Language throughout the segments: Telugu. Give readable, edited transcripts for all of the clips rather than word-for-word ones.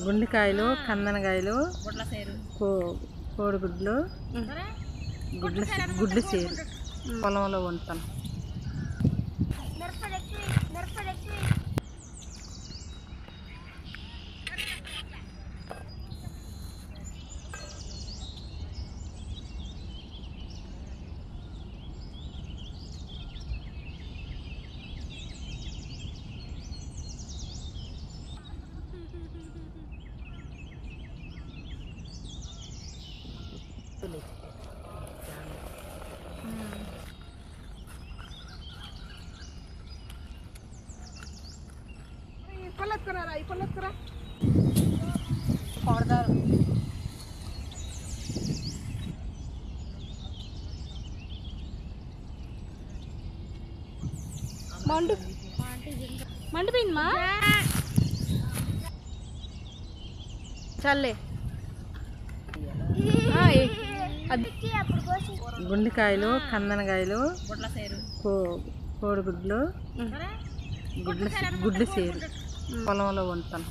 గుండెకాయలు, కందనకాయలు, కోడిగుడ్లు, గుడ్లు సేరు పొలంలో వండుతాను. మండిపోయిందమ్మా చల్లే. గుండెకాయలు, కందనకాయలు, కోడిగుడ్లు, గుడ్లు సేరు పొలంలో వండుతాను.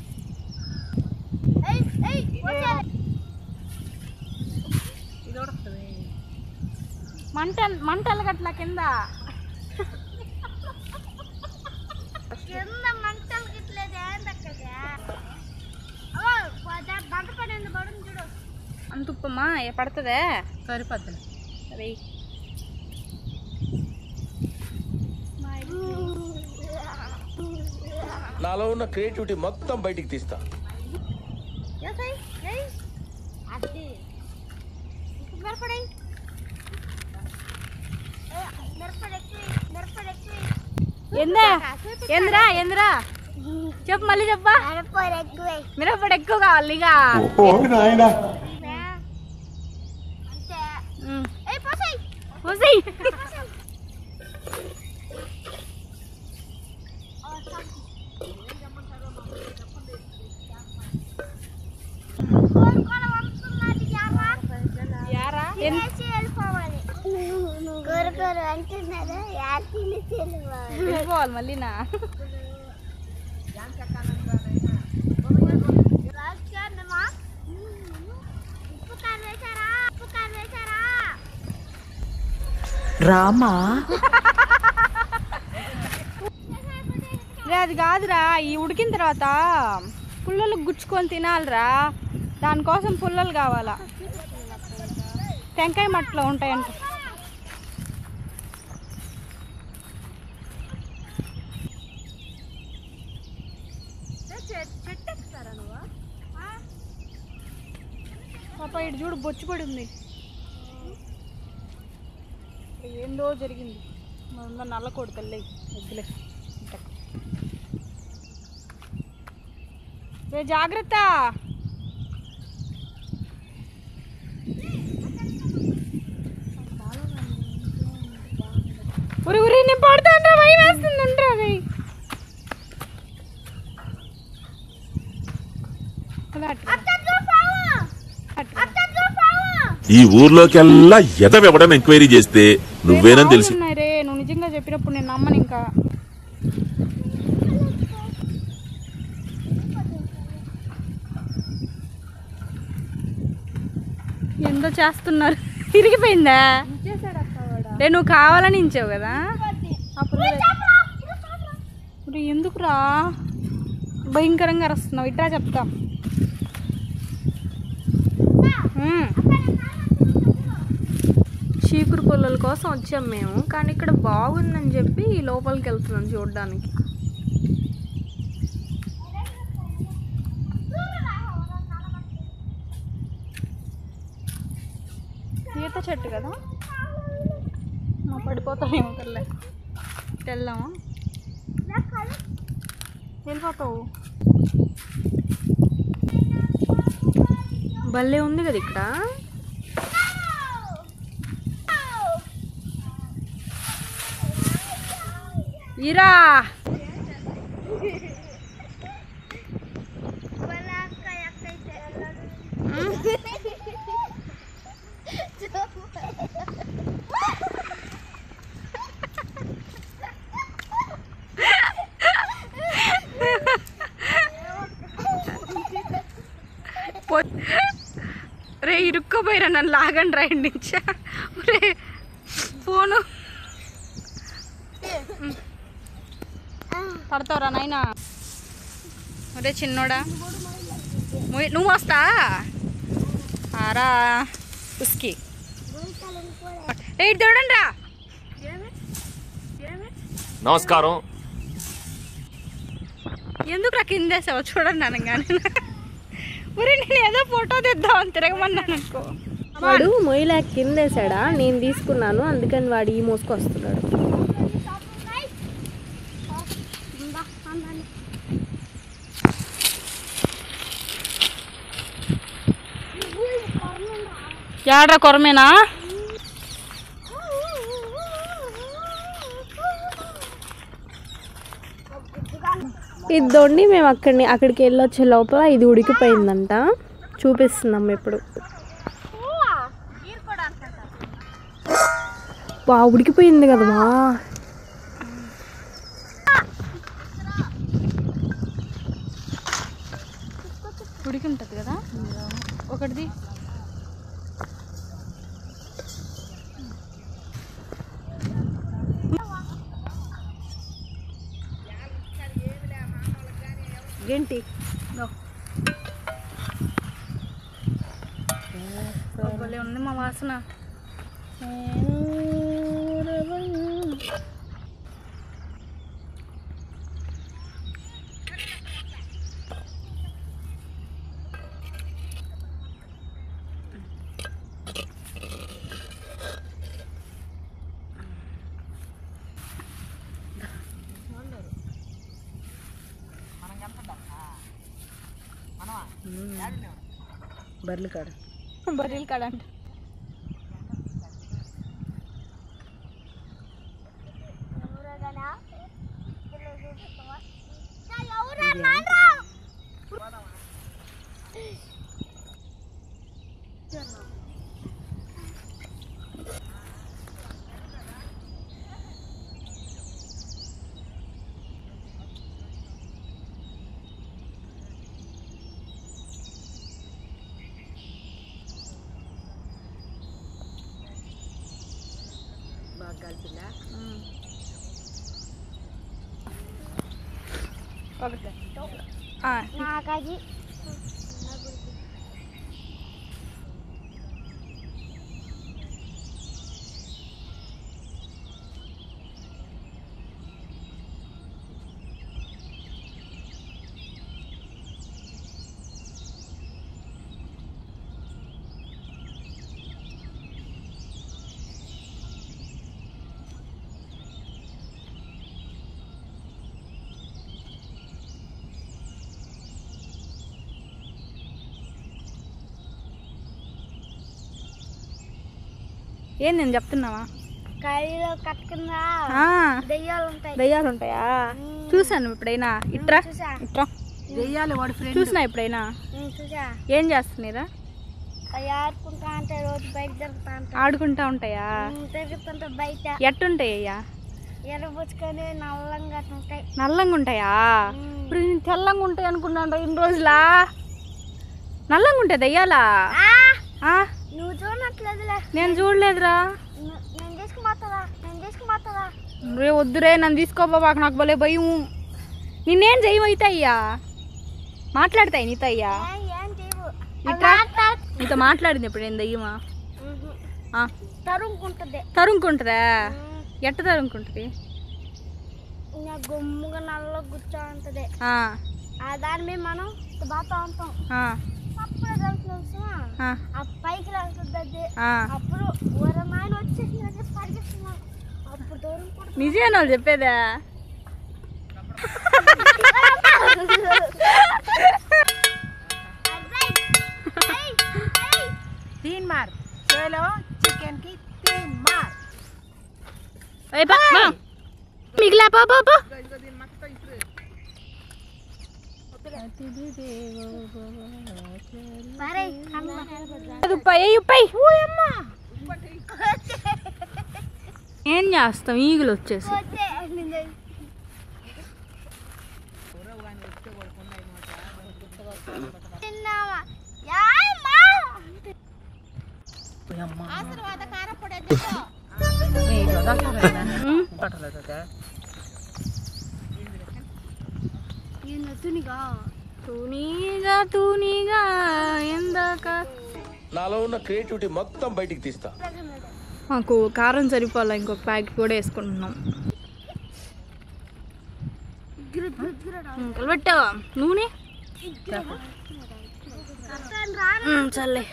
మంటలు గట్ల కింద అంత ఉప్పమ్మా పడుతుందే సరిపోద్ది. నాలో ఉన్న క్రియేటివిటీ మొత్తం బయటికి తీస్తా. ఏంద్రా చెప్పు, మళ్ళీ చెప్పా. మిరపొడి ఎక్కువ కావాలి ఇక. వెళ్ళిపోవాలి మళ్ళీ నా డ్రామా. అది కాదురా, ఈ ఉడికిన తర్వాత పుల్లలు గుచ్చుకొని తినాలిరా. దానికోసం పుల్లలు కావాలా. టెంకాయ మట్టలో ఉంటాయంట. పాప ఇటు చూడు, బొచ్చుపడి ఉంది. ఏందో జరిగింది. మన నల్లకోడు తల్లి వద్దులే. జాగ్రత్త. ఉరి ఉరి నేను పడుతుండ్రా, భయం వేస్తుంది. ఉండరా అది ఈ ఊర్లోకెల్లా ఎదవెవడం ఎంక్వైరీ చేస్తే నువ్వేనని తెలిసి. నువ్వు నిజంగా చెప్పినప్పుడు నేను నమ్మను. ఇంకా ఎంతో చేస్తున్నారు. తిరిగిపోయిందా? నువ్వు కావాలని ఇంచావు కదా అప్పుడు. ఎందుకురా భయంకరంగా అరుస్తున్నావు? ఇట్లా చెప్తా. చీకురు పుల్లల కోసం వచ్చాం మేము, కానీ ఇక్కడ బాగుందని చెప్పి లోపలికి వెళ్తున్నాం చూడడానికి. ఈత చెట్టు కదా, పడిపోతామేమో. కల్లా వెళ్దామా? వెళ్ళిపోతావు. భలే ఉంది కదా ఇక్కడ. ఇరా రే ఇరుక్కోపోయినా నన్ను లాగండి రా ఇండించా రే ఫోను పడతావురా నాయనా రే చిన్నోడా నువ్వు వస్తా రా ఉస్కి ఎయిట్ చూడండి రా నమస్కారం. ఎందుకు రా కిందేసావు చూడండి అనగానే ఊరి నేను ఏదో ఫోటో తెద్దామని తిరగమన్నాను అనుకో. వాడు మొయ్యలేక కిందేసాడా, నేను తీసుకున్నాను, అందుకని వాడు ఈ మోసుకొస్తున్నాడు. యాడ్రా కొరమేనా ఇద్దండి మేము అక్కడికి వెళ్ళొచ్చే లోపల ఇది ఉడికిపోయిందంట, చూపిస్తున్నాం ఇప్పుడు. ఉడికిపోయింది కదమ్మా. ఉడికి ఉంటుంది కదా ఒకటిది. ఏంటి భలే ఉంది మా వాసన. బర్రెలు కాడ బర్రెలు కాడ అంట. ఏం నేను చెప్తున్నావా? కాయలో కట్టుకున్నా దయ్యాలు ఉంటాయా? చూసాను ఎప్పుడైనా. ఇట్రా ఇట్రా దెయ్యాలు వాడి ఫ్రెండ్. చూసినా ఎప్పుడైనా? ఏం చేస్తున్నారా? ఆడుకుంటా అంటే రోజు బయట తిరుగుతా ఆడుకుంటా ఉంటాయా? తిరుగుతుంటే బయట ఎట్టుంటాయ్యా? ఎర్రబుచ్చుకొని నల్లంగా ఉంటాయి. నల్లంగా ఉంటాయా? ఇప్పుడు నేను తెల్లంగా ఉంటాయి అనుకున్నాను ఇన్ని రోజులా. నల్లంగా ఉంటాయి దయ్యాలా? నువ్వు చూడట్లేదులే. నేను చూడలేదురా. నేను తీసుకుపోతావా? రే వద్దురే, నన్ను తీసుకోబాక, నాకు భలే భయం. నిన్నేం చేయమైతే అయ్యా, మాట్లాడతాయి నీతో అయ్యా. నీతో మాట్లాడింది ఇప్పుడు ఏం దయ్యమా? తరుముకుంటుందా? ఎట్ట తరుముకుంటుంది? గుమ్ముగా నల్ల కూర్చో ఉంటది. దాని మీద మనం బాగా ఉంటాం. పైకి వెళ్తుంది. అప్పుడు ఊరమాయన వచ్చేసి పరిగెత్తున్నాం. అప్పుడు దూరం నిజమే వాళ్ళు చెప్పేదా? तीन मार चलो चिकन की 3 मार. మిగిలా బాబా ఏం చేస్తాం? ఈగలు వచ్చేసి యా తూనీగా ఎందాక నాలో ఉన్న క్రియేటివిటీ మొత్తం బయటికి తీస్తా. మాకు కారం సరిపోలే, ఇంకొక ప్యాకెట్ కూడా వేసుకుంటున్నాం. పెట్టావా నూనె? చల్లే.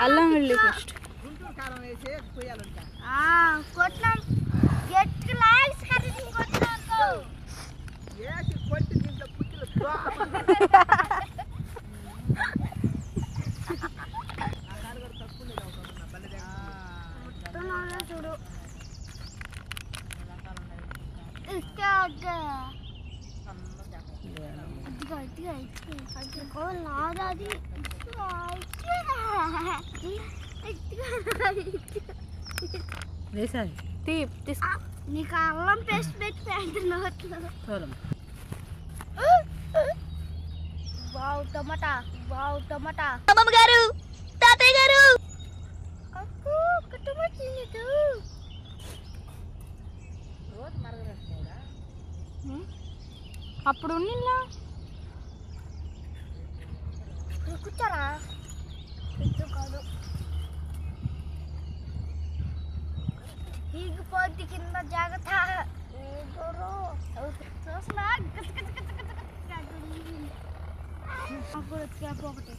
అల్లం వెళ్ళి ఫస్ట్ నీకు అల్లం పేస్ట్ పెట్టి నోట్లో టమాటా అమ్మమ్మ గారు, తాతయ్య గారు, అప్పుడు ఉన్నిలా కూర్చోరా కాదు ఈగిపోద్ది కింద జాగ్రత్త. చూసినా ఒకటి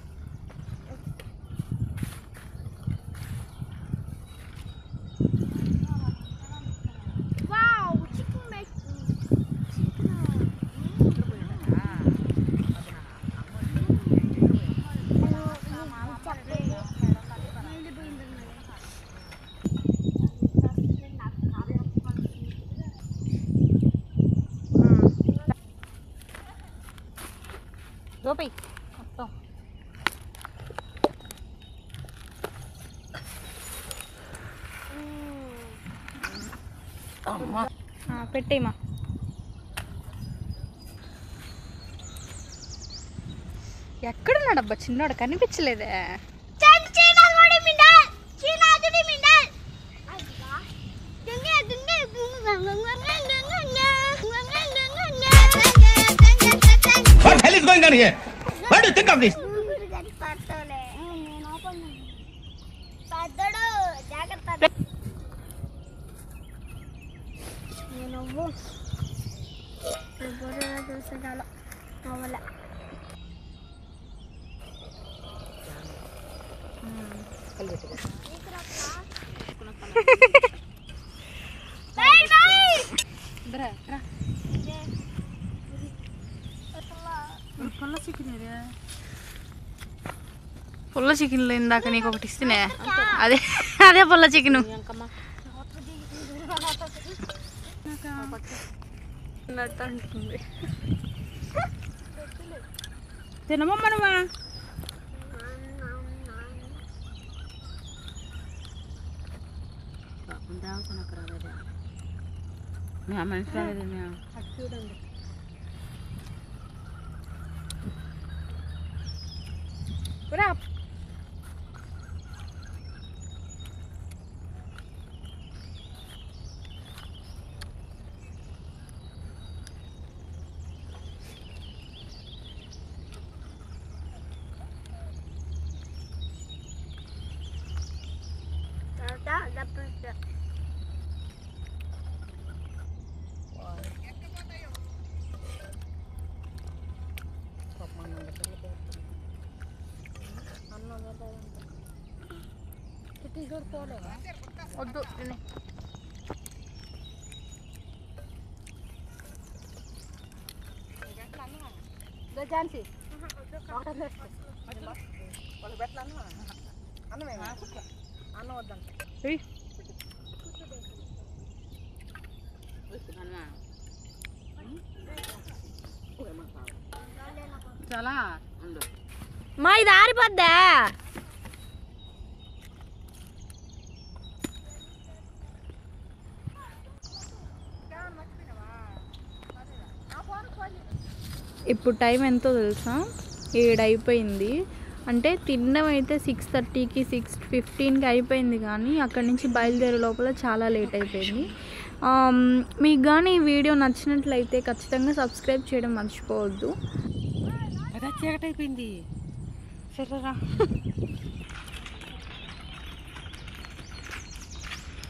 దోపై మొత్తం పెట్టేమా. ఎక్కడున్నాడబ్బా చిన్నోడు, కనిపించలేదే. What hell is going on here? What do you think of this? పుల్ల చికెన్లు ఇందాక నీకు ఒకటి ఇస్తేనే అదే అదే పుల్ల చికెన్. తినమా మనమా? వద్దు ఝాన్సీ అన్నం వద్దంట. చాలా మా ఇది ఆరిపోద్దా? ఇప్పుడు టైం ఎంతో తెలుసా, 7 అయిపోయింది. అంటే తినడం అయితే 6:30కి 6:15కి అయిపోయింది, కానీ అక్కడి నుంచి బయలుదేరే లోపల చాలా లేట్ అయిపోయింది. మీకు కానీ ఈ వీడియో నచ్చినట్లయితే ఖచ్చితంగా సబ్స్క్రైబ్ చేయడం మర్చిపోవద్దు. చీకటి అయిపోయింది. సరేరా.